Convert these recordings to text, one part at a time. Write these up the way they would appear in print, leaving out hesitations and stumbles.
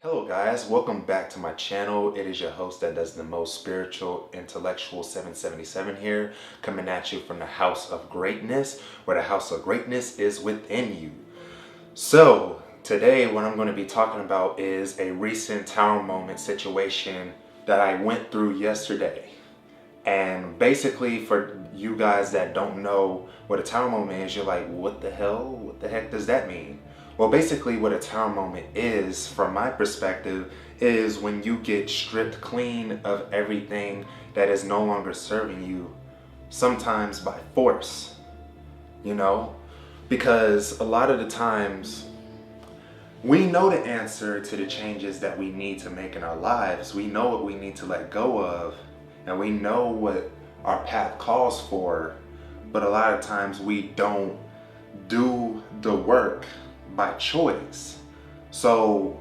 Hello guys, welcome back to my channel. It is your host that does the most spiritual, intellectual 777 here, coming at you from the house of greatness, where the house of greatness is within you. So today what I'm going to be talking about is a recent tower moment situation that I went through yesterday. And basically, for you guys that don't know what a tower moment is, you're like, what the hell? What the heck does that mean? Well, basically, what a tower moment is, from my perspective, is when you get stripped clean of everything that is no longer serving you, sometimes by force, you know? Because a lot of the times, we know the answer to the changes that we need to make in our lives. We know what we need to let go of, and we know what our path calls for, but a lot of times we don't do the work by choice. So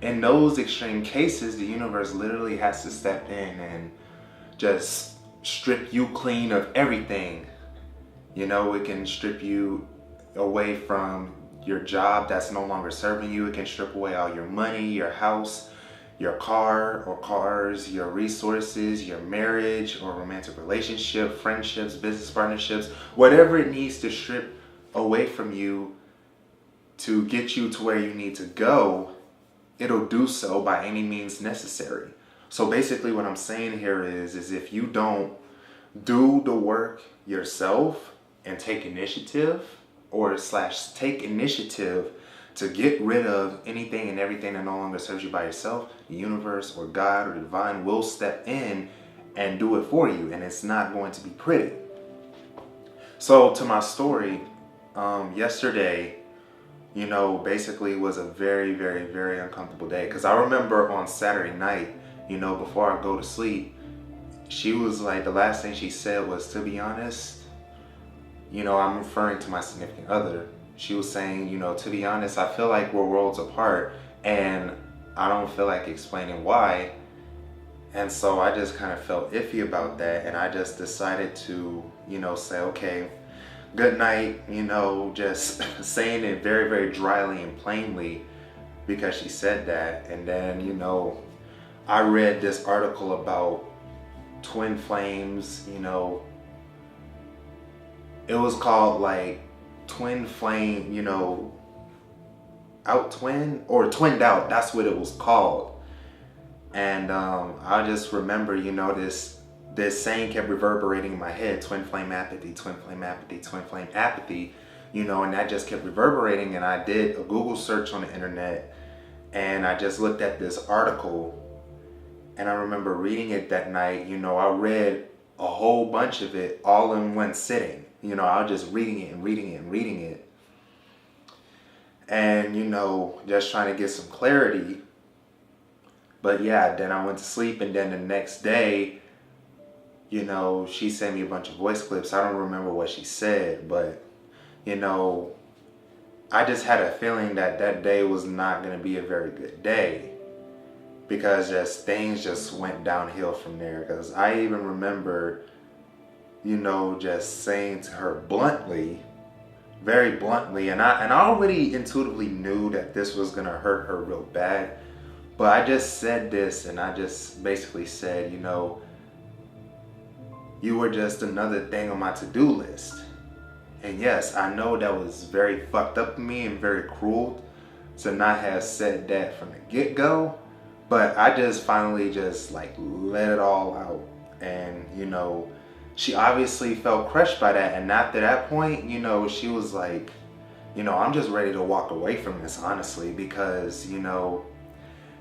in those extreme cases, the universe literally has to step in and just strip you clean of everything. You know, it can strip you away from your job that's no longer serving you. It can strip away all your money, your house, your car or cars, your resources, your marriage or romantic relationship, friendships, business partnerships, whatever it needs to strip away from you to get you to where you need to go, it'll do so by any means necessary. So basically what I'm saying here is if you don't do the work yourself and take initiative take initiative to get rid of anything and everything that no longer serves you by yourself, the universe or God or the divine will step in and do it for you, and it's not going to be pretty. So to my story, yesterday, basically was a very, very, very uncomfortable day. Because I remember on Saturday night, before I go to sleep, she was like, the last thing she said was, to be honest, I'm referring to my significant other. She was saying, to be honest, I feel like we're worlds apart and I don't feel like explaining why. And so I just kind of felt iffy about that. And I just decided to, say, okay, good night, just saying it very, very dryly and plainly because she said that. And then, I read this article about twin flames, it was called like twin flame, out twin or twinned out. That's what it was called. And I just remember, this saying kept reverberating in my head: twin flame apathy, twin flame apathy, twin flame apathy. And that just kept reverberating. And I did a Google search on the internet, and I just looked at this article. And I remember reading it that night. I read a whole bunch of it all in one sitting. I was just reading it and reading it and reading it. And, just trying to get some clarity. But yeah, then I went to sleep, and then the next day, she sent me a bunch of voice clips. I don't remember what she said, but, I just had a feeling that that day was not going to be a very good day. Because things just went downhill from there. Because I even remember, just saying to her bluntly, very bluntly, and I already intuitively knew that this was gonna hurt her real bad, but I just said this, and I just basically said, you were just another thing on my to-do list. And yes, I know that was very fucked up of me and very cruel to not have said that from the get-go, but I just finally just like let it all out. And she obviously felt crushed by that, and after that point, she was like, I'm just ready to walk away from this, honestly, because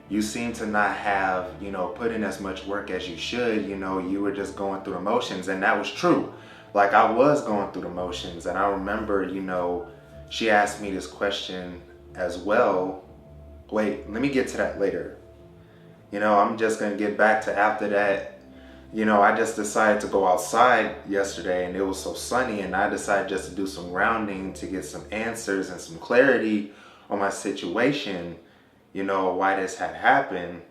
you seem to not have put in as much work as you should. You were just going through emotions. And that was true. Like, I was going through the motions. And I remember she asked me this question as well. Wait, let me get to that later. I'm just gonna get back to after that. I just decided to go outside yesterday, and it was so sunny, and I decided just to do some rounding to get some answers and some clarity on my situation, why this had happened,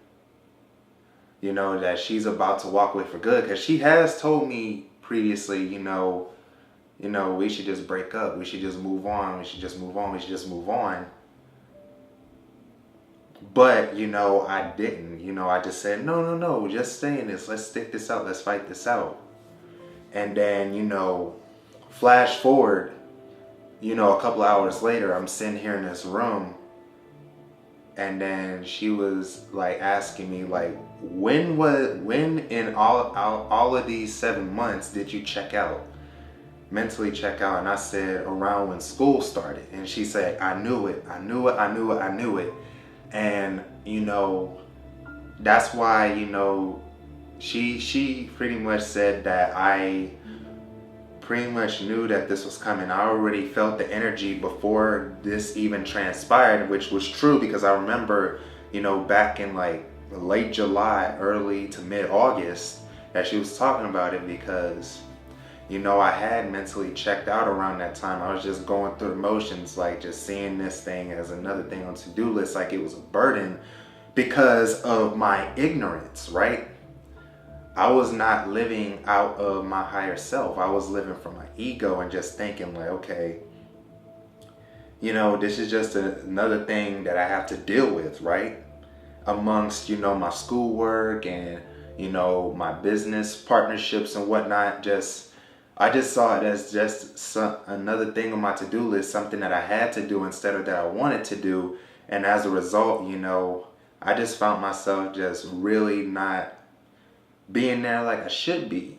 that she's about to walk away for good. Because she has told me previously, we should just break up, we should just move on, we should just move on, we should just move on. But, I didn't. I just said, no, no, no, just stay in this. Let's stick this out. Let's fight this out. And then, flash forward, a couple hours later, I'm sitting here in this room. And then she was like asking me like, when in all of these 7 months did you check out? Mentally check out? And I said around when school started. And she said, I knew it. And that's why, she pretty much said that I pretty much knew that this was coming. I already felt the energy before this even transpired, which was true because I remember, back in like late July, early to mid-August, that she was talking about it because, I had mentally checked out around that time. I was just going through the motions, like just seeing this thing as another thing on to-do list, like it was a burden because of my ignorance, right? I was not living out of my higher self. I was living from my ego and just thinking like, okay, this is just another thing that I have to deal with, right? Amongst, my schoolwork and, my business partnerships and whatnot. I just saw it as just another thing on my to-do list, something that I had to do instead of that I wanted to do. And as a result, I just found myself just really not being there like I should be.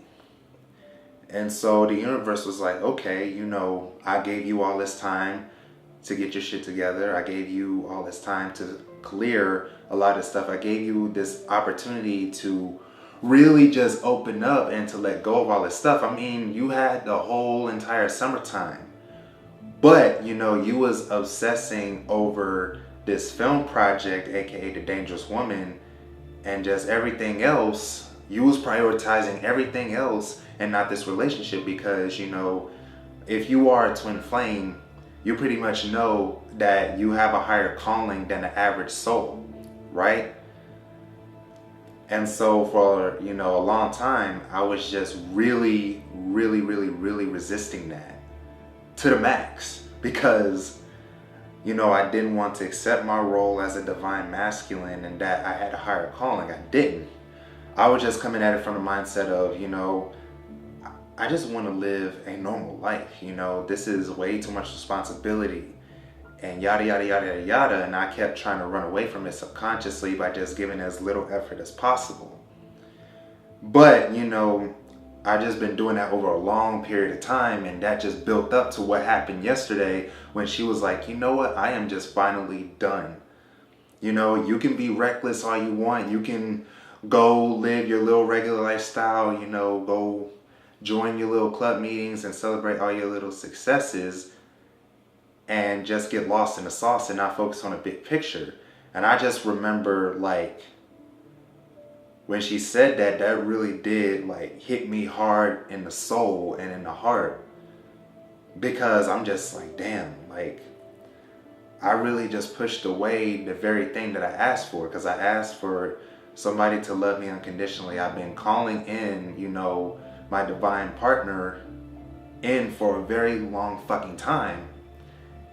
And so the universe was like, okay, I gave you all this time to get your shit together. I gave you all this time to clear a lot of stuff. I gave you this opportunity to really just open up and to let go of all this stuff. I mean, you had the whole entire summertime, but you was obsessing over this film project, aka The Dangerous Woman, and just everything else. You was prioritizing everything else and not this relationship because, if you are a twin flame, you pretty much know that you have a higher calling than the average soul, right? And so for, a long time, I was just really, really, really, really resisting that to the max because, I didn't want to accept my role as a divine masculine and that I had a higher calling. I didn't. I was just coming at it from the mindset of, I just want to live a normal life. This is way too much responsibility and yada, yada, yada, yada, yada. And I kept trying to run away from it subconsciously by just giving as little effort as possible. But, I just been doing that over a long period of time. And that just built up to what happened yesterday when she was like, you know what? I am just finally done. You can be reckless all you want. You can go live your little regular lifestyle, go join your little club meetings and celebrate all your little successes and just get lost in the sauce and not focus on the big picture. And I just remember like when she said that, that really did like hit me hard in the soul and in the heart because I'm just like, damn, like I really just pushed away the very thing that I asked for because I asked for somebody to love me unconditionally. I've been calling in, my divine partner in for a very long fucking time.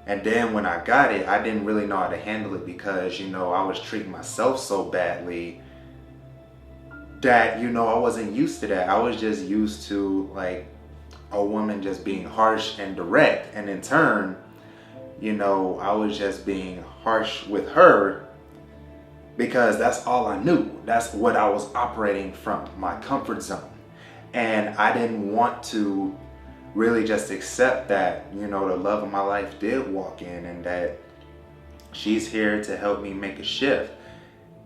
And then when I got it, I didn't really know how to handle it because, I was treating myself so badly that, I wasn't used to that. I was just used to like a woman just being harsh and direct. And in turn, I was just being harsh with her because that's all I knew. That's what I was operating from, my comfort zone. And I didn't want to really just accept that, the love of my life did walk in and that she's here to help me make a shift.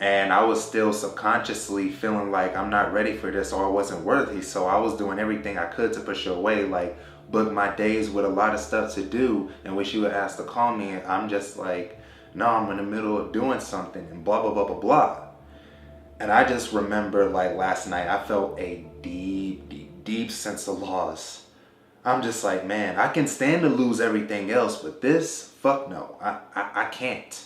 And I was still subconsciously feeling like I'm not ready for this or I wasn't worthy. So I was doing everything I could to push her away, like book my days with a lot of stuff to do. And when she would ask to call me, I'm just like, no, I'm in the middle of doing something and blah, blah, blah, blah, blah. And I just remember like last night, I felt a deep, deep, deep sense of loss. I'm just like, man, I can stand to lose everything else, but this, fuck no, I can't.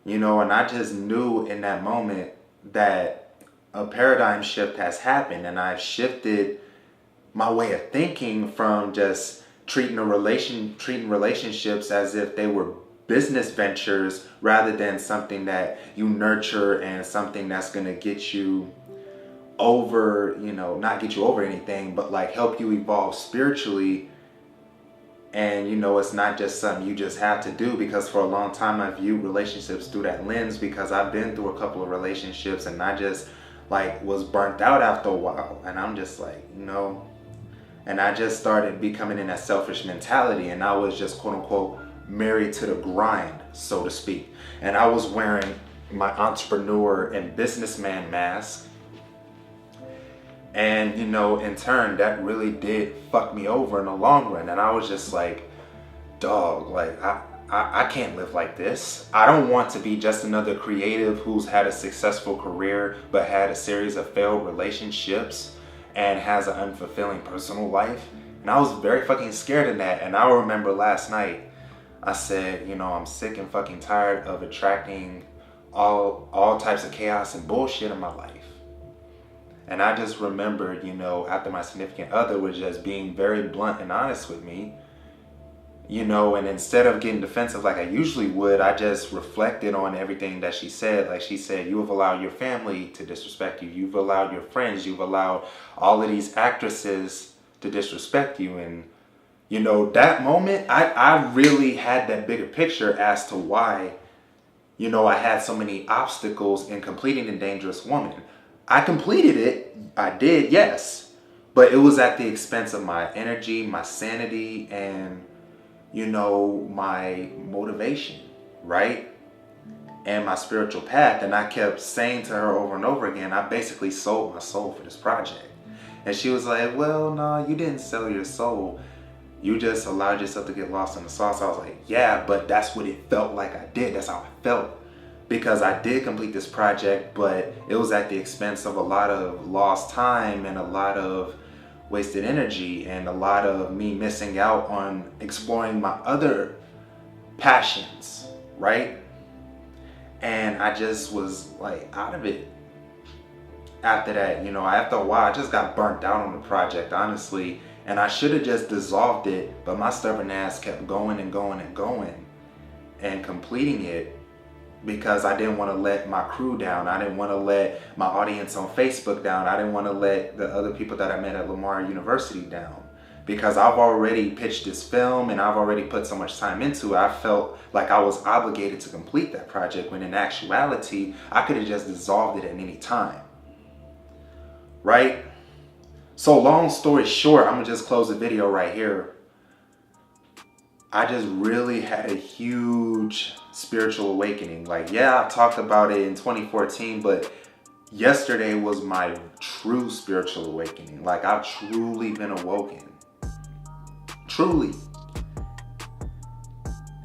And I just knew in that moment that a paradigm shift has happened and I've shifted my way of thinking from just treating relationships as if they were business ventures rather than something that you nurture and something that's going to get you over, not get you over anything, but like help you evolve spiritually. And it's not just something you just have to do, because for a long time I viewed relationships through that lens, because I've been through a couple of relationships and I just like was burnt out after a while. And I'm just like, and I just started becoming in that selfish mentality, and I was just quote unquote married to the grind, so to speak. And I was wearing my entrepreneur and businessman mask. And, in turn, that really did fuck me over in the long run. And I was just like, dog, like, I can't live like this. I don't want to be just another creative who's had a successful career, but had a series of failed relationships and has an unfulfilling personal life. And I was very fucking scared of that. And I remember last night, I said, I'm sick and fucking tired of attracting all types of chaos and bullshit in my life. And I just remembered, after my significant other was just being very blunt and honest with me, and instead of getting defensive like I usually would, I just reflected on everything that she said. Like she said, you have allowed your family to disrespect you. You've allowed your friends. You've allowed all of these actresses to disrespect you. And, that moment, I really had that bigger picture as to why, I had so many obstacles in completing The Dangerous Woman. I completed it, I did, yes, but it was at the expense of my energy, my sanity, and, my motivation, right? And my spiritual path. And I kept saying to her over and over again, I basically sold my soul for this project. And she was like, well, no, you didn't sell your soul. You just allowed yourself to get lost in the sauce. I was like, yeah, but that's what it felt like I did. That's how I felt. Because I did complete this project, but it was at the expense of a lot of lost time and a lot of wasted energy and a lot of me missing out on exploring my other passions, right? And I just was like out of it. After that, after a while, I just got burnt out on the project, honestly. And I should have just dissolved it, but my stubborn ass kept going and going and going and completing it. Because I didn't want to let my crew down. I didn't want to let my audience on Facebook down. I didn't want to let the other people that I met at Lamar University down. Because I've already pitched this film and I've already put so much time into it. I felt like I was obligated to complete that project, when in actuality, I could have just dissolved it at any time. Right? So long story short, I'm going to just close the video right here. I just really had a huge spiritual awakening. Like, yeah, I talked about it in 2014, but yesterday was my true spiritual awakening. Like, I've truly been awoken. Truly.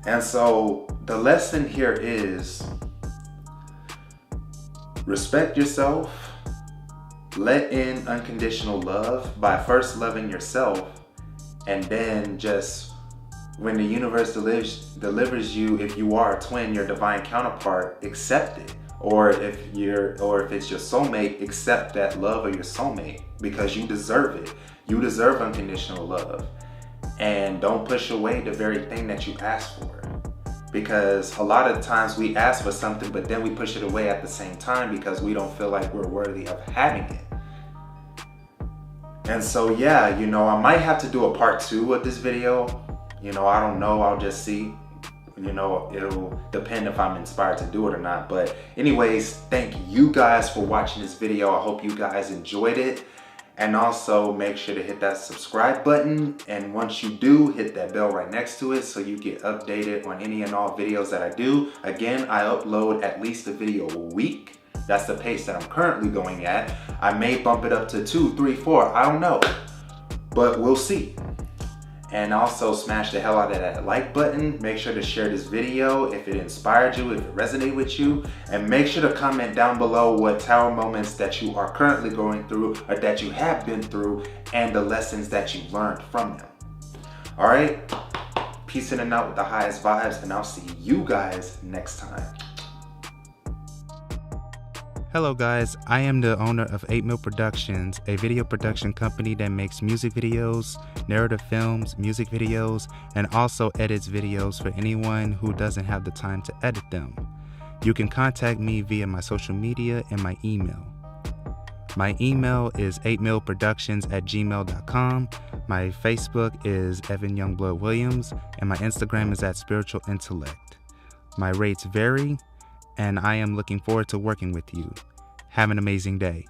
And so the lesson here is respect yourself, let in unconditional love by first loving yourself, and then just when the universe delivers you, if you are a twin, your divine counterpart, accept it. Or if it's your soulmate, accept that love of your soulmate, because you deserve it. You deserve unconditional love. And don't push away the very thing that you asked for. Because a lot of times we ask for something, but then we push it away at the same time because we don't feel like we're worthy of having it. And so, yeah, I might have to do a part 2 of this video. I don't know. I'll just see. It'll depend if I'm inspired to do it or not. But anyways, thank you guys for watching this video. I hope you guys enjoyed it. And also make sure to hit that subscribe button. And once you do, hit that bell right next to it so you get updated on any and all videos that I do. Again, I upload at least a video a week. That's the pace that I'm currently going at. I may bump it up to 2, 3, 4. I don't know. But we'll see. And also smash the hell out of that like button. Make sure to share this video if it inspired you, if it resonated with you. And make sure to comment down below what tower moments that you are currently going through or that you have been through and the lessons that you learned from them. All right? Peace in and out with the highest vibes, and I'll see you guys next time. Hello guys, I am the owner of 8 Mil Productions, a video production company that makes music videos, narrative films, music videos, and also edits videos for anyone who doesn't have the time to edit them. You can contact me via my social media and my email. My email is 8milproductions@gmail.com. My Facebook is Evan Youngblood Williams, and my Instagram is @spiritualintellect. My rates vary, and I am looking forward to working with you. Have an amazing day.